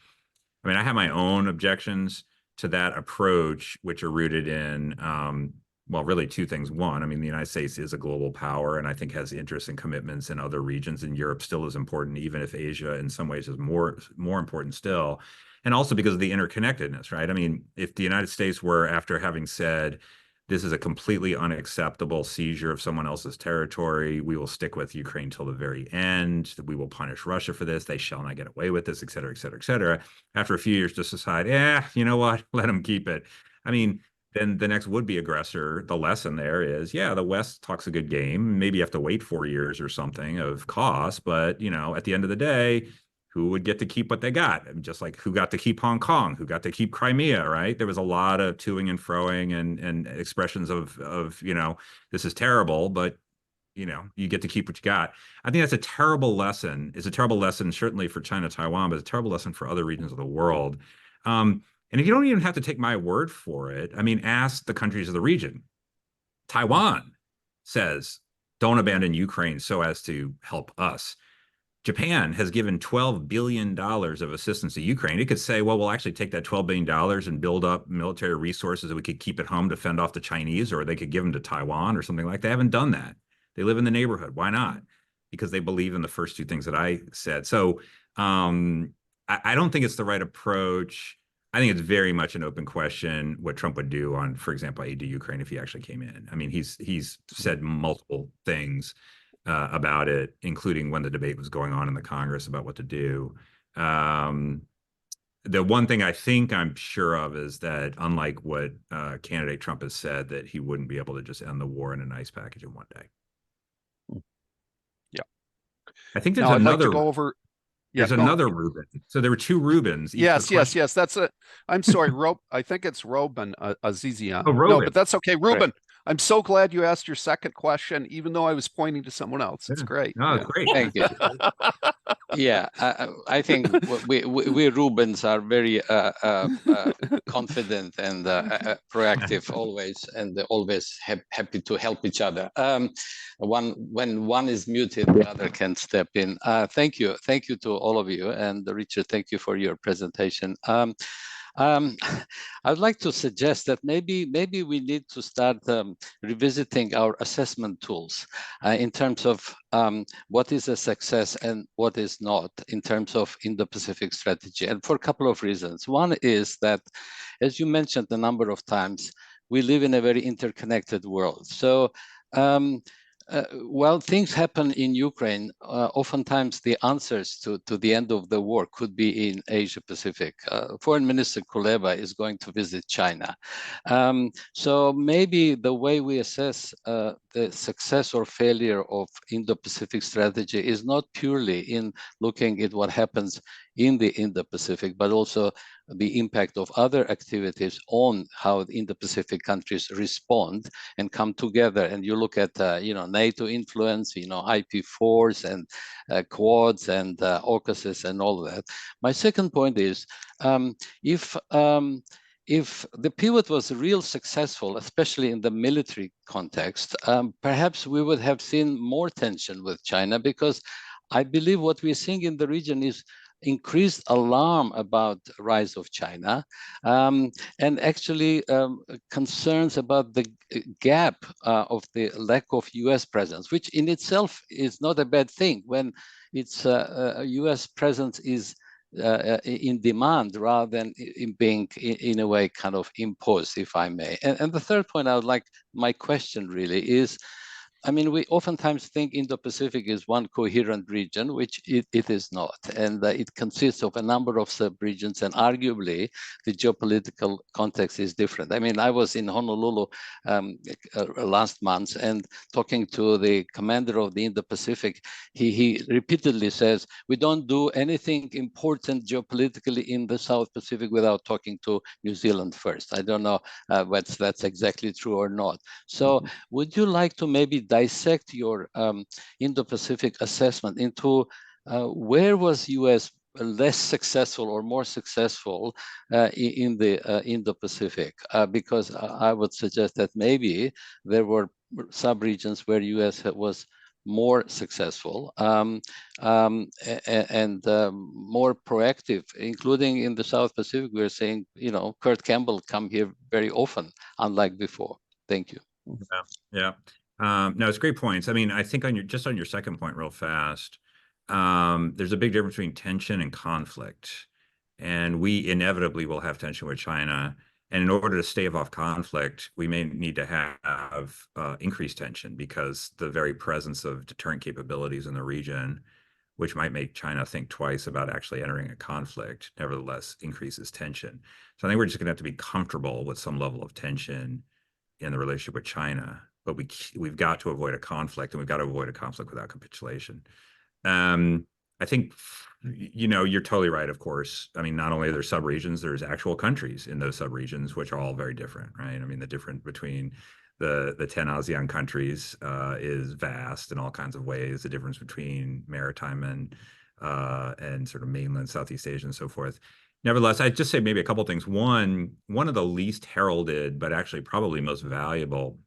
I mean, I have my own objections to that approach, which are rooted in, really two things. One, I mean, the United States is a global power and I think has interests and commitments in other regions, and Europe still is important, even if Asia in some ways is more important still. And also because of the interconnectedness, right? I mean, if the United States were, after having said, this is a completely unacceptable seizure of someone else's territory, we will stick with Ukraine till the very end, we will punish Russia for this, they shall not get away with this, et cetera, et cetera, et cetera. After a few years, just decide, you know what, let them keep it. I mean, then the next would-be aggressor, the lesson there is, the West talks a good game. Maybe you have to wait 4 years or something of cost, but, at the end of the day, who would get to keep what they got? Just like who got to keep Hong Kong, who got to keep Crimea, right? There was a lot of toing and froing and expressions of this is terrible, but you get to keep what you got. I think that's a terrible lesson. It's a terrible lesson, certainly for China, Taiwan, but it's a terrible lesson for other regions of the world. And if you don't even have to take my word for it, I mean, ask the countries of the region. Taiwan says, don't abandon Ukraine so as to help us. Japan has given $12 billion of assistance to Ukraine. It could say, well, we'll actually take that $12 billion and build up military resources that we could keep at home to fend off the Chinese, or they could give them to Taiwan or something like that. They haven't done that. They live in the neighborhood. Why not? Because they believe in the first two things that I said. So I don't think it's the right approach I think it's very much an open question what Trump would do on, for example, aid to Ukraine if he actually came in. I mean, he's said multiple things about it, including when the debate was going on in the Congress about what to do. The one thing I think I'm sure of is that, unlike what candidate Trump has said, that he wouldn't be able to just end the war in a nice package in one day. Yeah. I think there's Now, I'd like another. to go over. Yeah, There's another Ruben. So there were two Rubens. Yes. That's it. I'm sorry, I think it's Ruben Azizian. Oh, No, Ruben. but that's okay. Ruben, I'm so glad you asked your second question, even though I was pointing to someone else. It's Yeah. great. Oh, Yeah. great. Thank you. Yeah, I think we Rubens are very confident and proactive always, and always happy to help each other. When one is muted, the other can step in. Thank you to all of you, and Richard, thank you for your presentation. I'd like to suggest that maybe we need to start revisiting our assessment tools in terms of what is a success and what is not in terms of Indo-Pacific strategy, and for a couple of reasons. One is that, as you mentioned a number of times, we live in a very interconnected world. So while things happen in Ukraine, oftentimes the answers to the end of the war could be in Asia Pacific. Foreign Minister Kuleba is going to visit China. So maybe the way we assess the success or failure of Indo-Pacific strategy is not purely in looking at what happens in the Indo-Pacific, but also the impact of other activities on how the Indo-Pacific countries respond and come together. And you look at NATO influence, IP4s and Quads and AUKUSes and all of that. My second point is, if the pivot was real successful, especially in the military context, perhaps we would have seen more tension with China, because I believe what we're seeing in the region is increased alarm about the rise of China, and actually concerns about the gap of the lack of US presence, which in itself is not a bad thing when its US presence is in demand rather than in being in a way kind of imposed, if I may. And the third point I would like, my question really is, I mean, we oftentimes think Indo-Pacific is one coherent region, which it is not. And it consists of a number of sub-regions, and arguably the geopolitical context is different. I mean, I was in Honolulu last month, and talking to the commander of the Indo-Pacific, he repeatedly says, we don't do anything important geopolitically in the South Pacific without talking to New Zealand first. I don't know whether that's exactly true or not. So would you like to maybe dissect your Indo-Pacific assessment into where was US less successful or more successful in the Indo-Pacific? Because I would suggest that maybe there were sub-regions where US was more successful and more proactive, including in the South Pacific. We're saying, Kurt Campbell come here very often, unlike before. Thank you. Yeah. No, it's great points. I mean, I think on your second point real fast, there's a big difference between tension and conflict. And we inevitably will have tension with China. And in order to stave off conflict, we may need to have increased tension, because the very presence of deterrent capabilities in the region, which might make China think twice about actually entering a conflict, nevertheless increases tension. So I think we're just going to have to be comfortable with some level of tension in the relationship with China, but we've got to avoid a conflict, and we've got to avoid a conflict without capitulation. I think, you're totally right, of course. I mean, not only are there subregions, there's actual countries in those subregions, which are all very different, right? I mean, the difference between the 10 ASEAN countries is vast in all kinds of ways. The difference between maritime and sort of mainland Southeast Asia and so forth. Nevertheless, I'd just say maybe a couple of things. One of the least heralded, but actually probably most valuable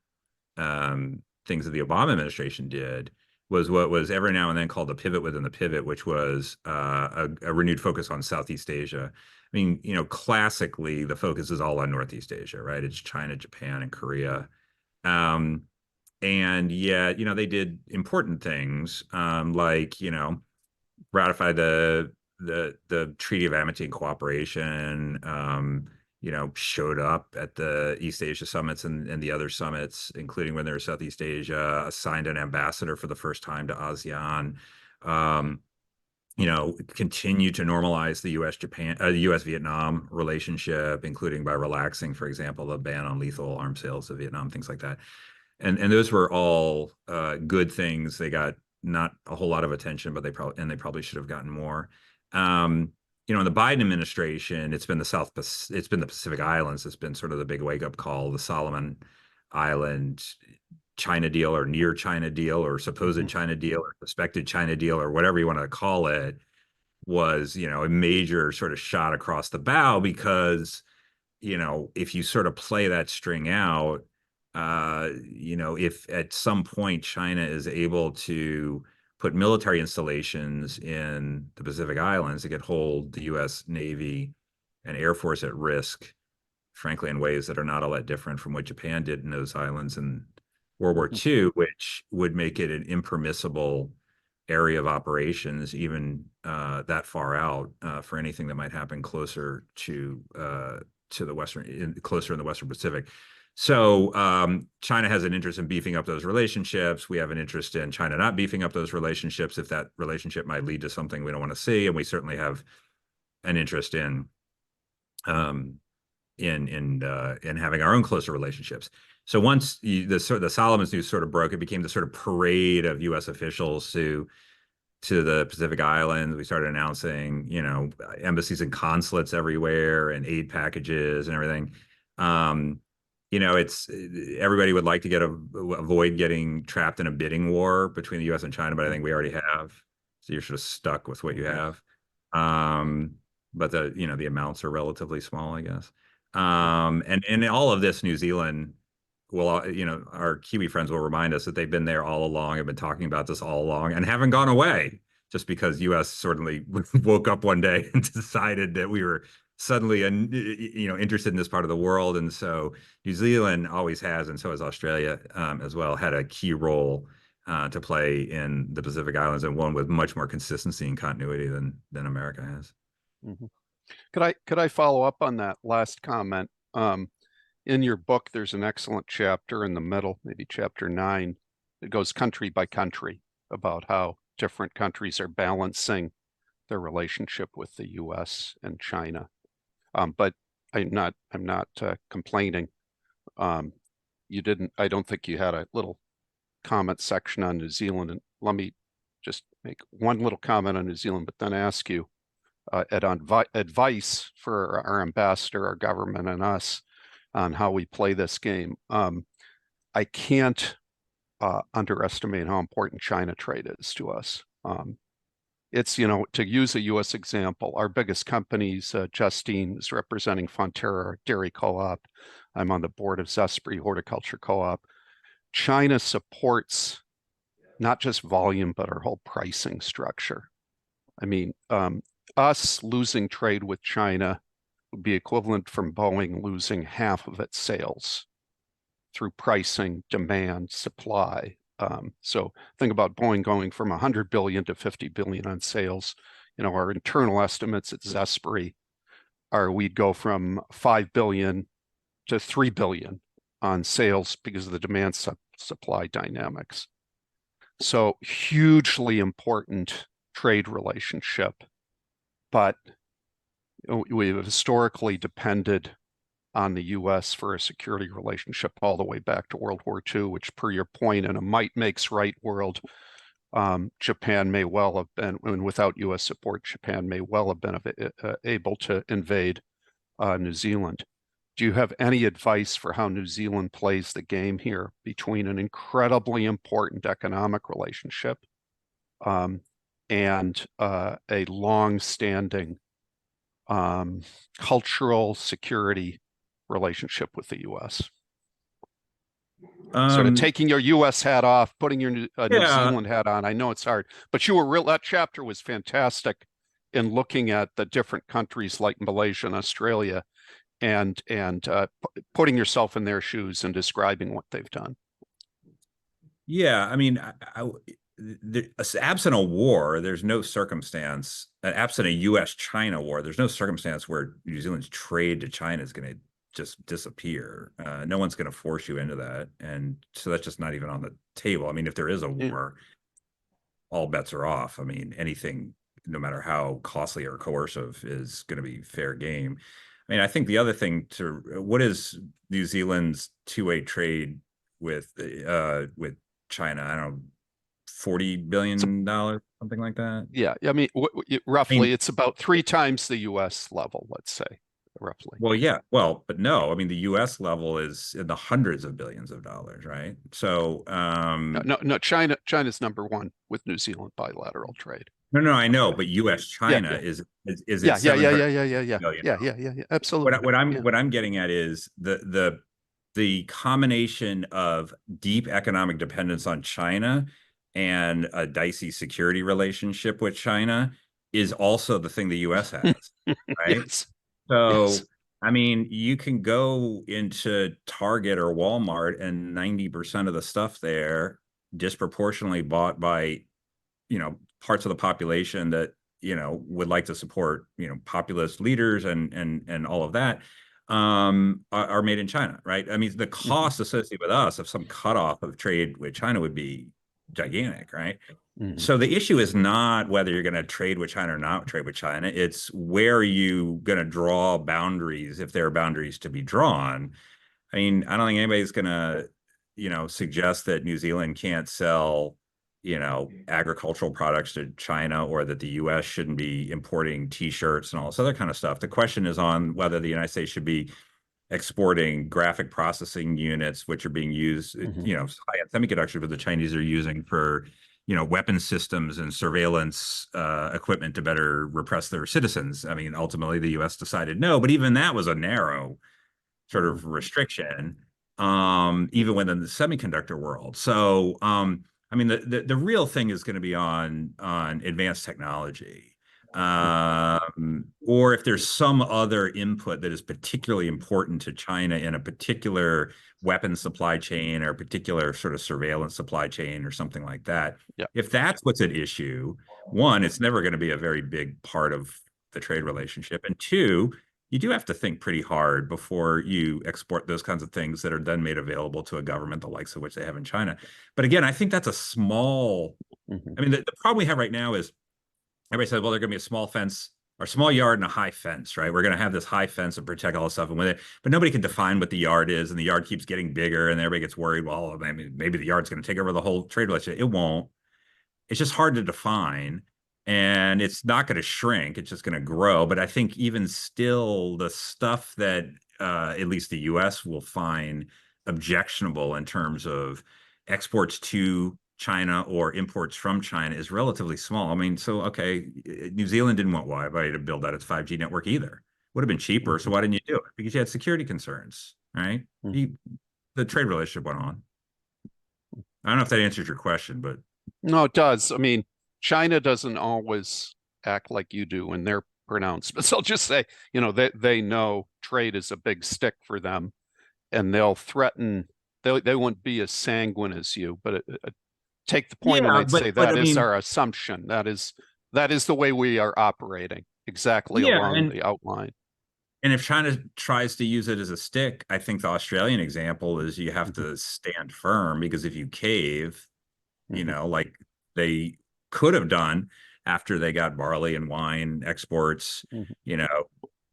things that the Obama administration did was what was every now and then called the pivot within the pivot, which was a renewed focus on Southeast Asia. I mean, classically, the focus is all on Northeast Asia, right? It's China, Japan, and Korea. And yet, they did important things like, ratify the the Treaty of Amity and Cooperation, showed up at the East Asia summits and the other summits, including when they were Southeast Asia, assigned an ambassador for the first time to ASEAN. Continue to normalize the U.S.-Vietnam relationship, including by relaxing, for example, the ban on lethal arms sales to Vietnam, things like that. And those were all good things. They got not a whole lot of attention, but they probably should have gotten more. In the Biden administration, it's been the Pacific Islands. It's been sort of the big wake-up call, the Solomon Island China deal or near China deal or supposed China deal or suspected China deal or whatever you want to call it was, a major sort of shot across the bow because, if you sort of play that string out, if at some point China is able to put military installations in the Pacific Islands that could hold the U.S. Navy and Air Force at risk, frankly, in ways that are not all that different from what Japan did in those islands in World War II, which would make it an impermissible area of operations, even that far out for anything that might happen closer to the closer in the Western Pacific. So China has an interest in beefing up those relationships. We have an interest in China not beefing up those relationships if that relationship might lead to something we don't want to see, and we certainly have an interest in having our own closer relationships. So once the Solomons news sort of broke, it became the sort of parade of U.S. officials to the Pacific Islands. We started announcing, embassies and consulates everywhere and aid packages and everything. It's everybody would like to avoid getting trapped in a bidding war between the U.S. and China, but I think we already have. So you're sort of stuck with what you have. But the amounts are relatively small, I guess. And in all of this, New Zealand our Kiwi friends will remind us that they've been there all along, have been talking about this all along, and haven't gone away just because U.S. certainly woke up one day and decided that we were suddenly, interested in this part of the world. And so New Zealand always has, and so has Australia as well, had a key role to play in the Pacific Islands, and one with much more consistency and continuity than America has. Mm-hmm. Could I follow up on that last comment? In your book, there's an excellent chapter in the middle, maybe chapter 9, that goes country by country about how different countries are balancing their relationship with the U.S. and China. But I'm not complaining. I don't think you had a little comment section on New Zealand. And let me just make one little comment on New Zealand, but then ask you advice for our ambassador, our government, and us on how we play this game. I can't underestimate how important China trade is to us. It's, to use a U.S. example, our biggest companies, Justine is representing Fontaine Dairy Co-op. I'm on the board of Zespri Horticulture Co-op. China supports not just volume, but our whole pricing structure. I mean, us losing trade with China would be equivalent from Boeing losing half of its sales through pricing, demand, supply. So think about Boeing going from 100 billion to 50 billion on sales. Our internal estimates at Zespri are we'd go from 5 billion to 3 billion on sales because of the demand supply dynamics. So hugely important trade relationship, but we've historically depended on the U.S. for a security relationship all the way back to World War II, which, per your point, in a might makes right world, Japan may well have been, and without U.S. support, Japan may well have been able to invade New Zealand. Do you have any advice for how New Zealand plays the game here between an incredibly important economic relationship and a long-standing cultural security relationship with the U.S.? Sort of taking your U.S. hat off, putting your New Zealand hat on. I know it's hard, but that chapter was fantastic in looking at the different countries like Malaysia and Australia and putting yourself in their shoes and describing what they've done. Yeah, I mean, absent a war, there's no circumstance, absent a US-China war, there's no circumstance where New Zealand's trade to China is going to just disappear. No one's going to force you into that. And so that's just not even on the table. I mean, if there is a war, all bets are off. I mean, anything, no matter how costly or coercive, is going to be fair game. I mean, I think the other thing what is New Zealand's two-way trade with China? I don't know, $40 billion, something like that. Yeah, I mean, roughly, it's about 3 times the U.S. level, let's say, roughly. Well, yeah, well, but no, I mean, the U.S. level is in the hundreds of billions of dollars, right? So, no, China's number 1 with New Zealand bilateral trade. No, I know, but US-China is yeah, absolutely. What I'm getting at is the combination of deep economic dependence on China and a dicey security relationship with China is also the thing the US has, right? Yes. So, yes. I mean, you can go into Target or Walmart and 90% of the stuff there disproportionately bought by, parts of the population that, would like to support, populist leaders and all of that, are made in China, right? I mean, the cost associated with us of some cutoff of trade with China would be gigantic, right? So the issue is not whether you're going to trade with China or not trade with China. It's where are you going to draw boundaries, if there are boundaries to be drawn. I mean, I don't think anybody's going to, suggest that New Zealand can't sell, agricultural products to China, or that the U.S. shouldn't be importing T-shirts and all this other kind of stuff. The question is on whether the United States should be exporting graphic processing units, which are being used, high-end semiconductors that the Chinese are using for, weapon systems and surveillance equipment to better repress their citizens. I mean, ultimately, the U.S. decided no, but even that was a narrow sort of restriction, even within the semiconductor world. So, I mean, the real thing is going to be on advanced technology. Or if there's some other input that is particularly important to China in a particular weapons supply chain or a particular sort of surveillance supply chain or something like that. Yeah. If that's what's at issue, one, it's never going to be a very big part of the trade relationship. And two, you do have to think pretty hard before you export those kinds of things that are then made available to a government the likes of which they have in China. But again, I think that's a small, I mean, the problem we have right now is everybody says, well, there's going to be a small fence or small yard and a high fence, right? We're going to have this high fence to protect all this stuff and with it, but nobody can define what the yard is, and the yard keeps getting bigger, and everybody gets worried. Well, I mean, maybe the yard's going to take over the whole trade relationship. It won't. It's just hard to define, and it's not going to shrink. It's just going to grow. But I think even still, the stuff that at least the U.S. will find objectionable in terms of exports to China or imports from China is relatively small. I mean, so, okay, New Zealand didn't want Huawei to build out its 5G network either. Would have been cheaper. So why didn't you do it? Because you had security concerns, right? The trade relationship went on. I don't know if that answers your question, but. No, it does. I mean, China doesn't always act like you do in their pronouncements. I'll just say, they know trade is a big stick for them, and they'll threaten, they won't be as sanguine as you, but take the point, and I'd say that is our assumption. That is the way we are operating, exactly along the outline. And if China tries to use it as a stick, I think the Australian example is you have to stand firm, because if you cave, like they could have done after they got barley and wine exports,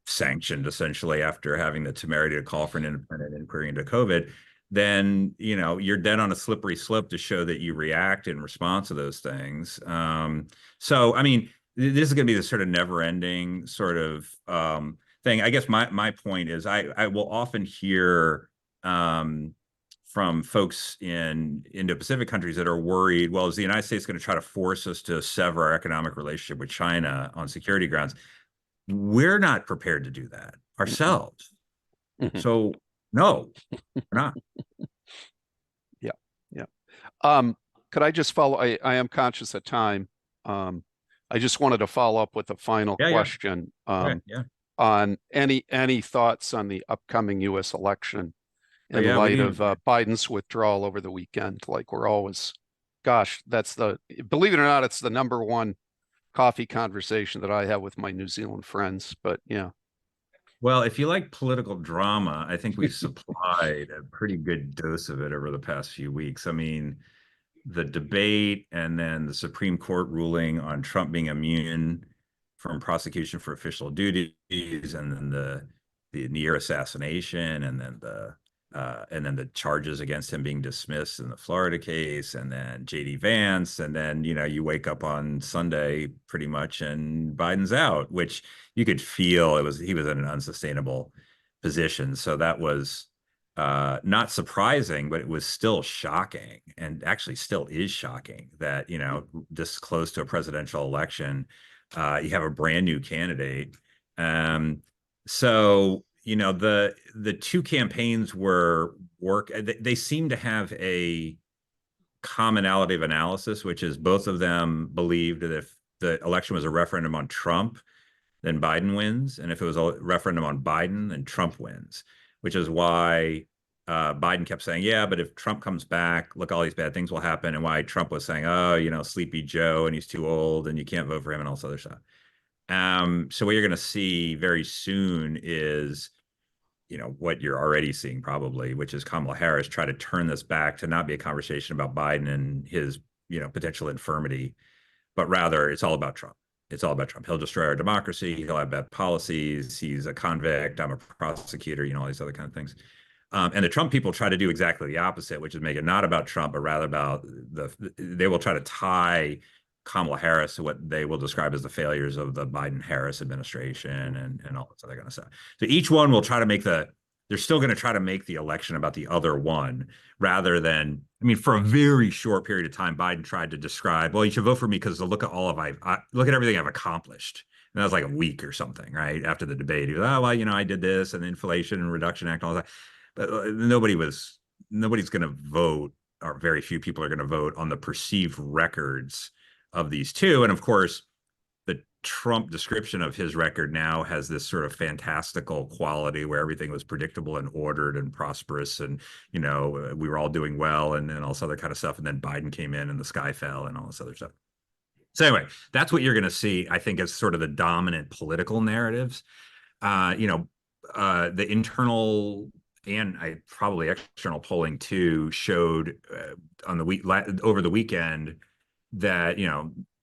sanctioned essentially after having the temerity to call for an independent inquiry into COVID, then, you're dead on a slippery slope to show that you react in response to those things. So, I mean, this is going to be this sort of never-ending sort of thing. I guess my point is I will often hear from folks in Indo-Pacific countries that are worried, well, is the United States going to try to force us to sever our economic relationship with China on security grounds? We're not prepared to do that ourselves. So, no, we're not. Yeah. Could I just follow? I am conscious of time. I just wanted to follow up with a final question on any thoughts on the upcoming U.S. election in light of Biden's withdrawal over the weekend. Like, we're always gosh, believe it or not, it's the number one coffee conversation that I have with my New Zealand friends. But yeah. Well, if you like political drama, I think we've supplied a pretty good dose of it over the past few weeks. I mean, the debate and then the Supreme Court ruling on Trump being immune from prosecution for official duties, and then the near assassination, and then the charges against him being dismissed in the Florida case, and then JD Vance, and then you wake up on Sunday pretty much and Biden's out, which you could feel he was in an unsustainable position. So that was not surprising, but it was still shocking, and actually still is shocking that this close to a presidential election, you have a brand new candidate. So the two campaigns they seem to have a commonality of analysis, which is both of them believed that if the election was a referendum on Trump, then Biden wins, and if it was a referendum on Biden, then Trump wins, which is why Biden kept saying, yeah, but if Trump comes back, look, all these bad things will happen, and why Trump was saying, oh, Sleepy Joe, and he's too old, and you can't vote for him, and all this other stuff. So what you're going to see very soon is, what you're already seeing probably, which is Kamala Harris try to turn this back to not be a conversation about Biden and his, potential infirmity, but rather it's all about Trump. It's all about Trump. He'll destroy our democracy. He'll have bad policies. He's a convict. I'm a prosecutor, all these other kind of things. And the Trump people try to do exactly the opposite, which is make it not about Trump, but rather about they will try to tie Kamala Harris to what they will describe as the failures of the Biden-Harris administration and all this other kind of stuff. So each one will try to they're still going to try to make the election about the other one, rather than, for a very short period of time, Biden tried to describe, well, you should vote for me because look at everything I've accomplished. And that was like a week or something, right? After the debate, he was, oh, well, I did this and the Inflation Reduction Act and all that. But nobody's going to vote, or very few people are going to vote on the perceived records of these two. And of course, the Trump description of his record now has this sort of fantastical quality where everything was predictable and ordered and prosperous, and we were all doing well, and all this other kind of stuff. And then Biden came in and the sky fell and all this other stuff. So anyway, that's what you're going to see, I think, as sort of the dominant political narratives. The internal and probably external polling too showed over the weekend that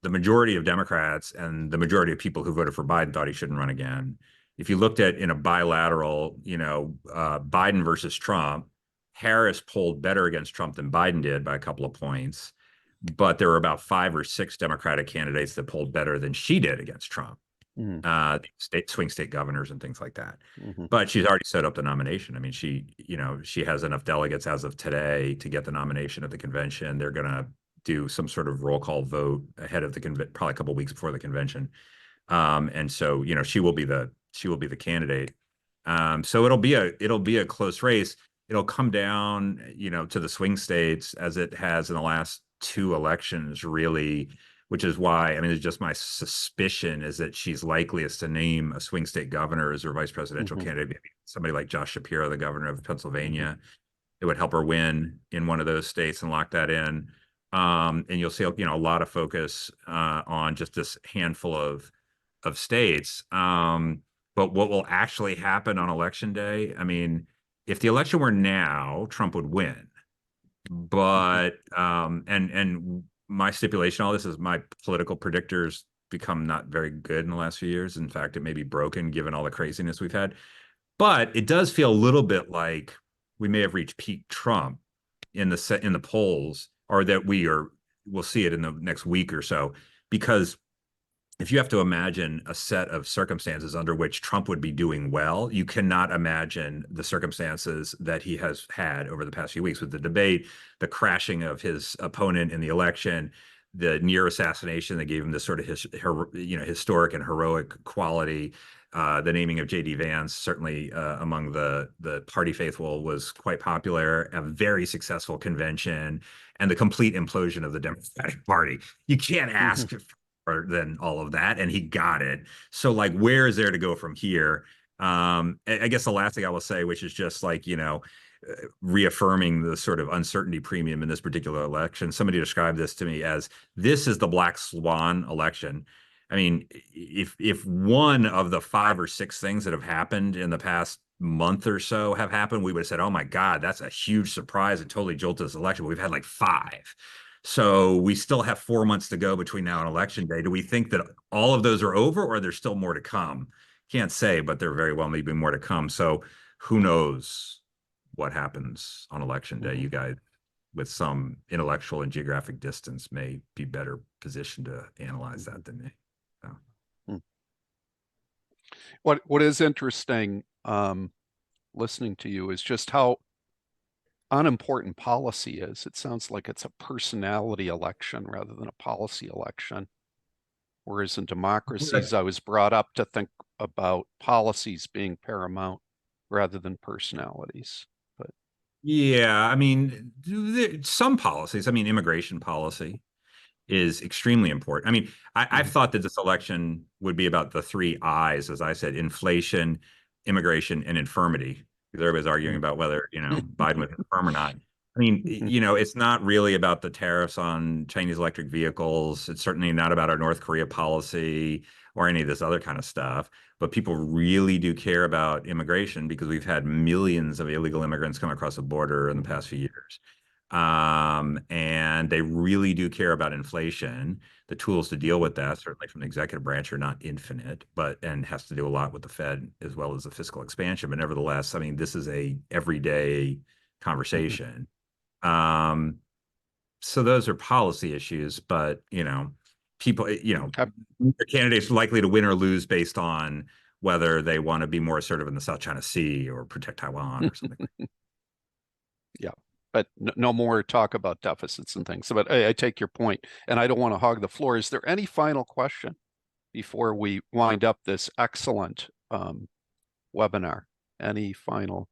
the majority of Democrats and the majority of people who voted for Biden thought he shouldn't run again. If you looked at in a bilateral, Biden versus Trump, Harris polled better against Trump than Biden did by a couple of points, but there were about 5 or 6 Democratic candidates that polled better than she did against Trump. Swing state governors and things like that. But she's already set up the nomination. She has enough delegates as of today to get the nomination at the convention. They're going to do some sort of roll call vote ahead of the probably a couple of weeks before the convention. And so, she will be the candidate. So it'll be a close race. It'll come down, to the swing states, as it has in the last 2 elections, really, which is why, it's just my suspicion is that she's likeliest to name a swing state governor as her vice presidential candidate. Maybe somebody like Josh Shapiro, the governor of Pennsylvania. It would help her win in one of those states and lock that in. And you'll see, a lot of focus on just this handful of states. But what will actually happen on election day? If the election were now, Trump would win. But and my stipulation, all this is my political predictors become not very good in the last few years. In fact, it may be broken given all the craziness we've had. But it does feel a little bit like we may have reached peak Trump in the polls, or that we'll see it in the next week or so. Because if you have to imagine a set of circumstances under which Trump would be doing well, you cannot imagine the circumstances that he has had over the past few weeks with the debate, the crashing of his opponent in the election, the near assassination that gave him this sort of historic and heroic quality. The naming of JD Vance, certainly among the party faithful, was quite popular. A very successful convention, and the complete implosion of the Democratic Party. You can't ask for than all of that, and he got it. So, where is there to go from here? I guess the last thing I will say, which is just reaffirming the sort of uncertainty premium in this particular election. Somebody described this to me as, this is the black swan election. I mean, if one of the 5 or 6 things that have happened in the past month or so have happened, we would have said, oh my God, that's a huge surprise and totally jolted this election. But we've had like 5. So we still have 4 months to go between now and election day. Do we think that all of those are over, or there's still more to come? Can't say, but there very well may be more to come. So who knows what happens on election day? You guys, with some intellectual and geographic distance, may be better positioned to analyze that than me. So. What is interesting listening to you is just how unimportant policy is. It sounds like it's a personality election rather than a policy election. Whereas in democracies, I was brought up to think about policies being paramount rather than personalities. But yeah, I mean, some policies, I mean, immigration policy is extremely important. I mean, I've thought that this election would be about the 3 I's, as I said: inflation, immigration, and infirmity. Because everybody's arguing about whether, Biden was infirm or not. I mean, it's not really about the tariffs on Chinese electric vehicles. It's certainly not about our North Korea policy or any of this other kind of stuff. But people really do care about immigration because we've had millions of illegal immigrants come across the border in the past few years. And they really do care about inflation. The tools to deal with that, certainly from the executive branch, are not infinite, and has to do a lot with the Fed as well as the fiscal expansion. But nevertheless, I mean, this is a everyday conversation. So those are policy issues, but people, the candidates likely to win or lose based on whether they want to be more assertive in the South China Sea or protect Taiwan or something. Yeah. But no more talk about deficits and things. So, but I take your point, and I don't want to hog the floor. Is there any final question before we wind up this excellent webinar? Any final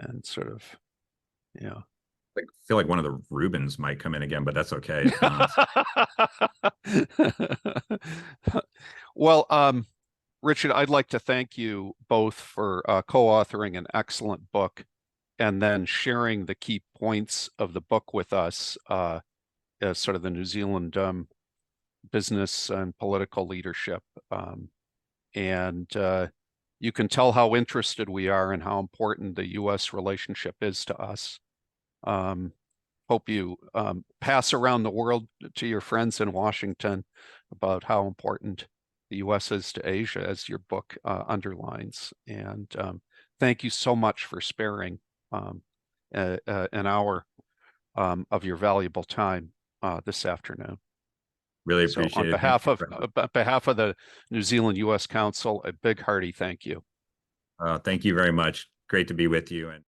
and sort of, I feel like one of the Rubens might come in again, but that's okay. Well, Richard, I'd like to thank you both for co-authoring an excellent book and then sharing the key points of the book with us as sort of the New Zealand business and political leadership. And you can tell how interested we are and how important the U.S. relationship is to us. Hope you pass around the world to your friends in Washington about how important the U.S. is to Asia, as your book underlines. And thank you so much for sparing an hour of your valuable time this afternoon. Really appreciate it. On behalf of the New Zealand U.S. Council, a big hearty thank you. Thank you very much. Great to be with you. And